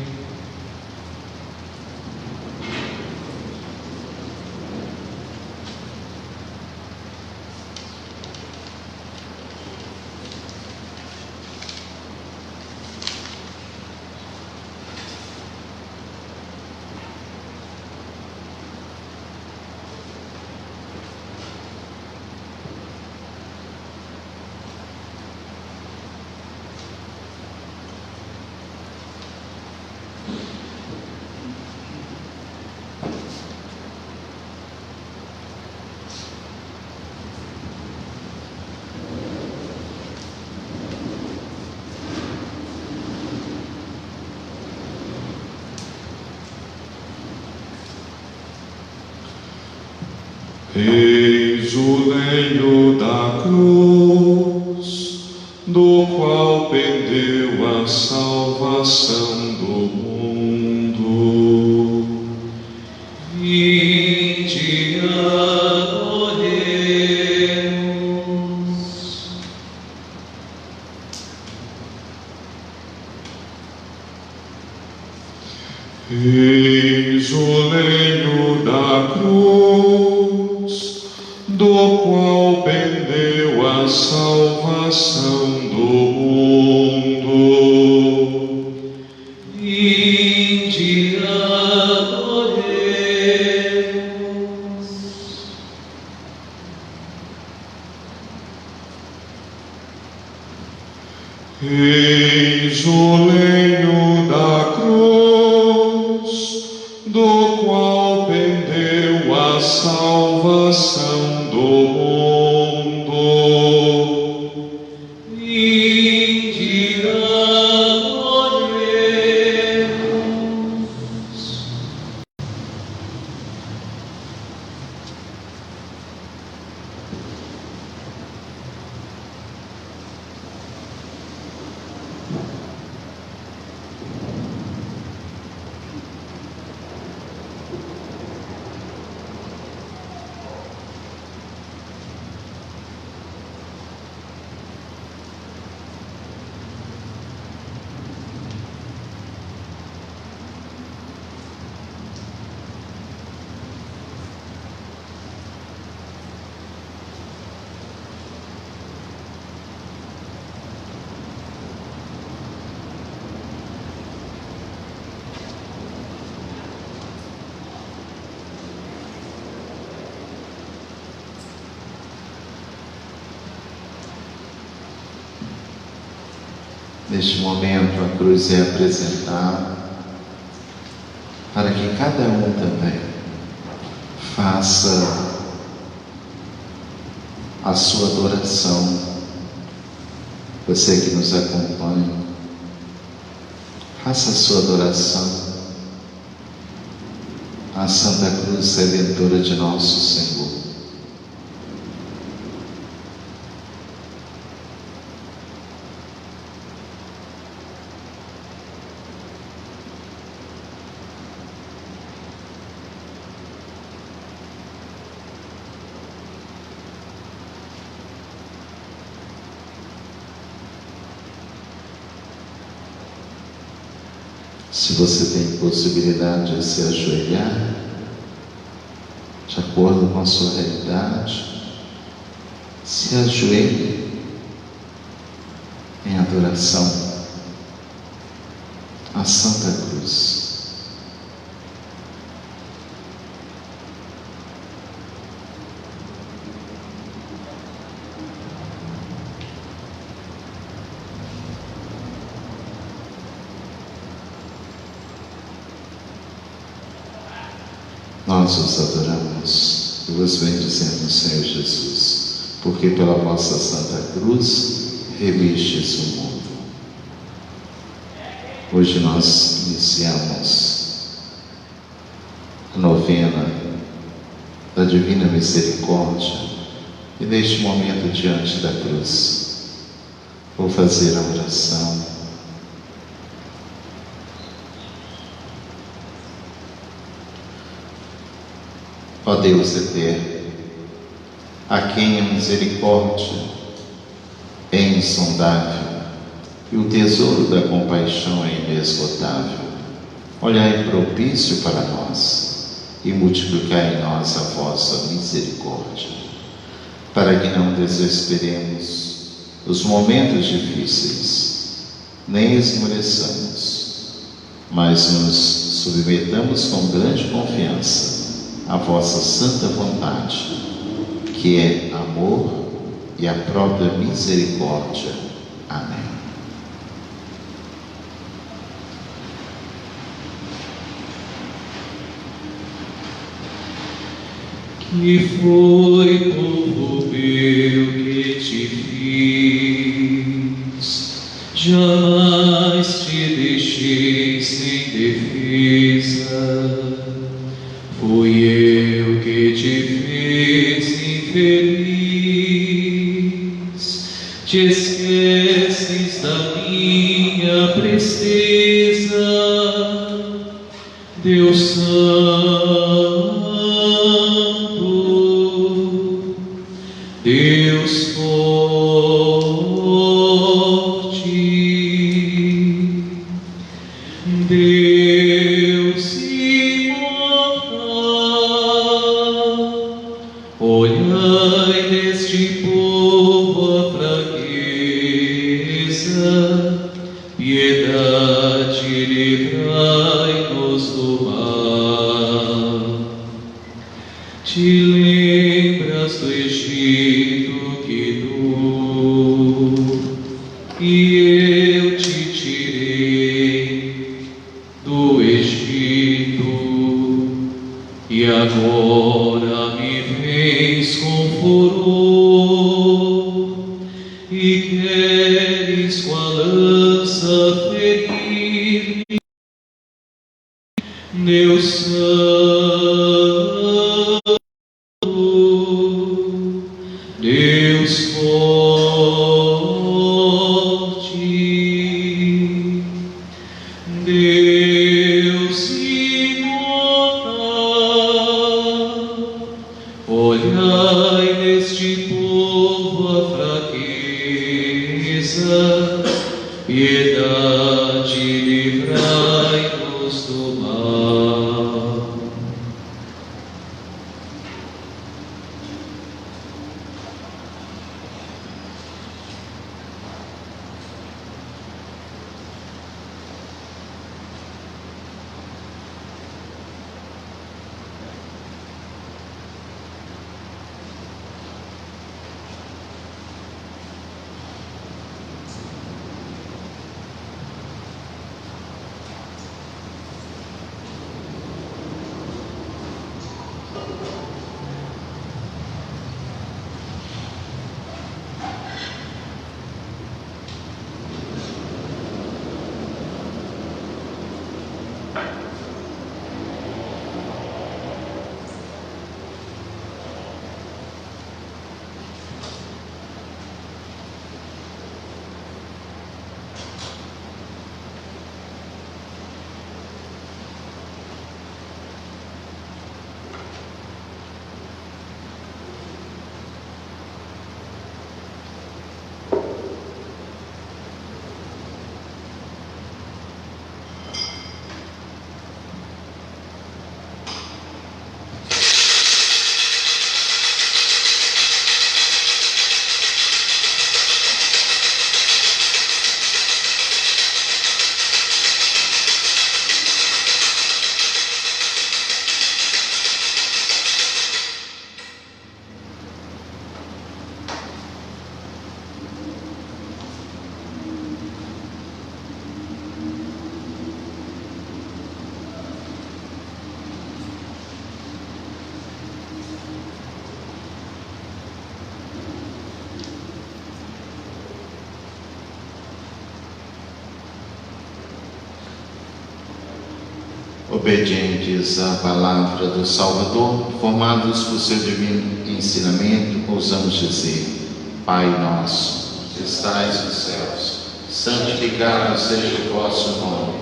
Eis o lenho da cruz, do qual pendeu a salvação do mundo. Eis o lenho da cruz, do qual pendeu a salvação do mundo. Vinde, adoremos. Eis o lenho da cruz, do qual pendeu a salvação do mundo. Vinde, adoremos. Neste momento, a cruz é apresentada para que cada um também faça a sua adoração. Você que nos acompanha, faça a sua adoração à Santa Cruz Redentora de nosso Senhor. Se você tem possibilidade de se ajoelhar, de acordo com a sua realidade, se ajoelhe em adoração à Santa Cruz. Nós os adoramos e vos bendizemos, Senhor Jesus, porque pela vossa Santa Cruz revistes o mundo. Hoje nós iniciamos a novena da Divina Misericórdia e neste momento diante da cruz vou fazer a oração. Ó Deus eterno, a quem a misericórdia é insondável e o tesouro da compaixão é inesgotável, olhai propício para nós e multiplicai em nós a vossa misericórdia, para que não desesperemos os momentos difíceis, nem esmoreçamos, mas nos submetamos com grande confiança a vossa santa vontade, que é amor e a própria misericórdia. Amém. Que foi, povo meu, que te fiz, jamais te deixei sem defesa. Fui eu que te fiz infeliz, te esqueces da minha presteza, Deus Santo, Deus forte, Deus piedade, livrai-nos do mal. Te lembras do Egito que e eu te tirei do Egito, e agora me vens com furor, e queres com a lança ferir-me, Deus santo, Deus forte, Deus imortal, olhai neste povo a fraqueza, piedade, livrai-nos do mal. Obedientes à palavra do Salvador, formados por seu divino ensinamento, ousamos dizer: Pai nosso, que estais nos céus, santificado seja o vosso nome.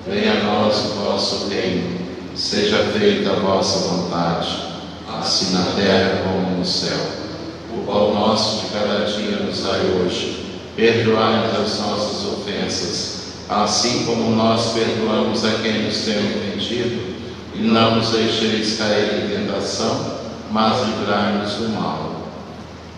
Venha a nós o vosso reino. Seja feita a vossa vontade, assim na terra como no céu. O pão nosso de cada dia nos dai hoje. Perdoai-nos as nossas ofensas, assim como nós perdoamos a quem nos tem ofendido, e não nos deixeis cair em tentação, mas livrai-nos do mal.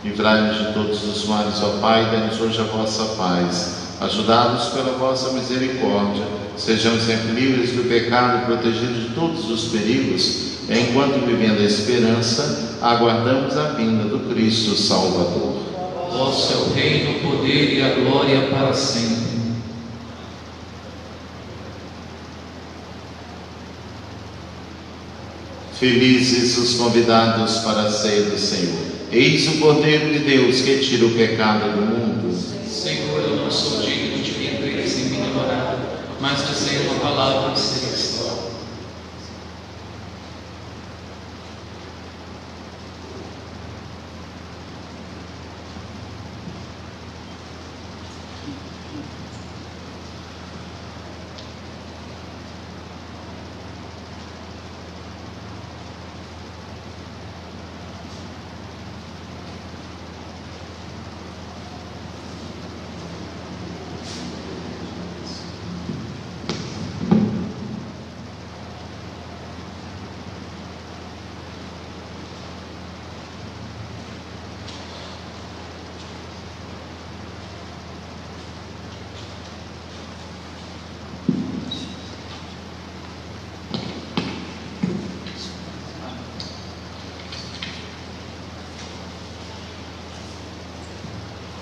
Livrai-nos de todos os males, ó Pai, dai-nos hoje a vossa paz. Ajudados pela vossa misericórdia, sejamos sempre livres do pecado, protegidos de todos os perigos, enquanto, vivendo a esperança, aguardamos a vinda do Cristo Salvador. Vosso é o reino, o poder e a glória para sempre. Felizes os convidados para a ceia do Senhor. Eis o Cordeiro de Deus que tira o pecado do mundo. Senhor, eu não sou digno de que entreis em minha morada, mas dizei uma palavra e serei salvo.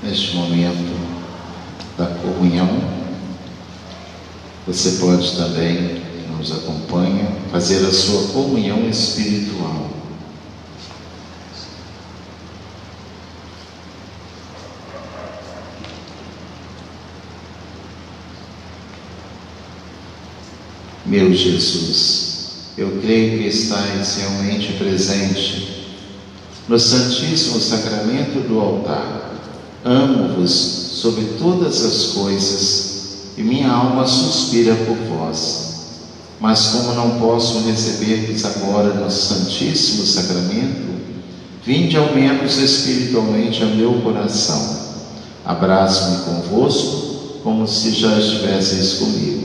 neste momento da comunhão, você pode também, que nos acompanha, fazer a sua comunhão espiritual. Meu Jesus, eu creio que estais realmente presente no Santíssimo Sacramento do altar. Amo-vos sobre todas as coisas e minha alma suspira por vós. Mas como não posso receber-vos agora no Santíssimo Sacramento, vinde ao menos espiritualmente ao meu coração. Abraço-me convosco como se já estivesseis comigo.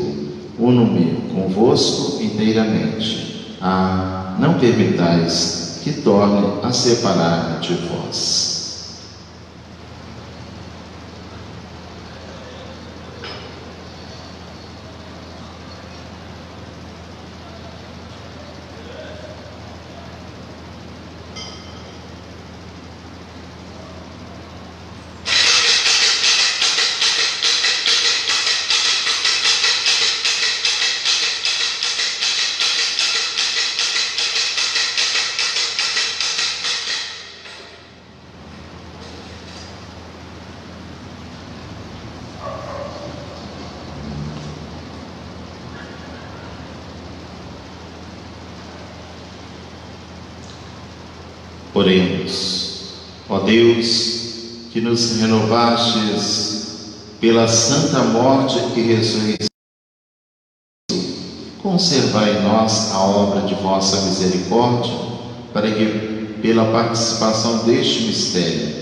Uno-me convosco inteiramente. Não permitais que torne a separar-me de vós. Oremos. Ó Deus, que nos renovastes pela santa morte e ressurreição, conservai em nós a obra de vossa misericórdia, para que, pela participação deste mistério,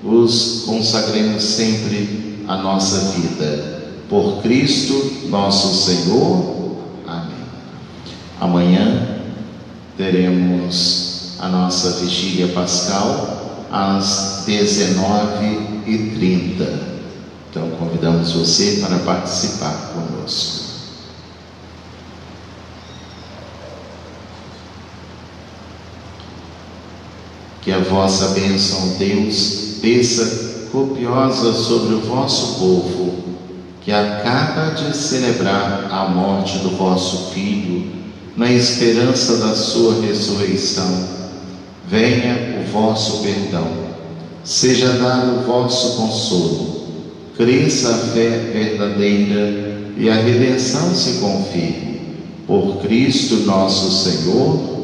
os consagremos sempre a nossa vida. Por Cristo nosso Senhor. Amém. Amanhã teremos a nossa vigília pascal às 19h30. Então convidamos você para participar conosco. Que a vossa bênção, Deus, desça copiosa sobre o vosso povo, que acaba de celebrar a morte do vosso Filho, na esperança da sua ressurreição. Venha o vosso perdão, seja dado o vosso consolo, cresça a fé verdadeira e a redenção se confirme. Por Cristo nosso Senhor.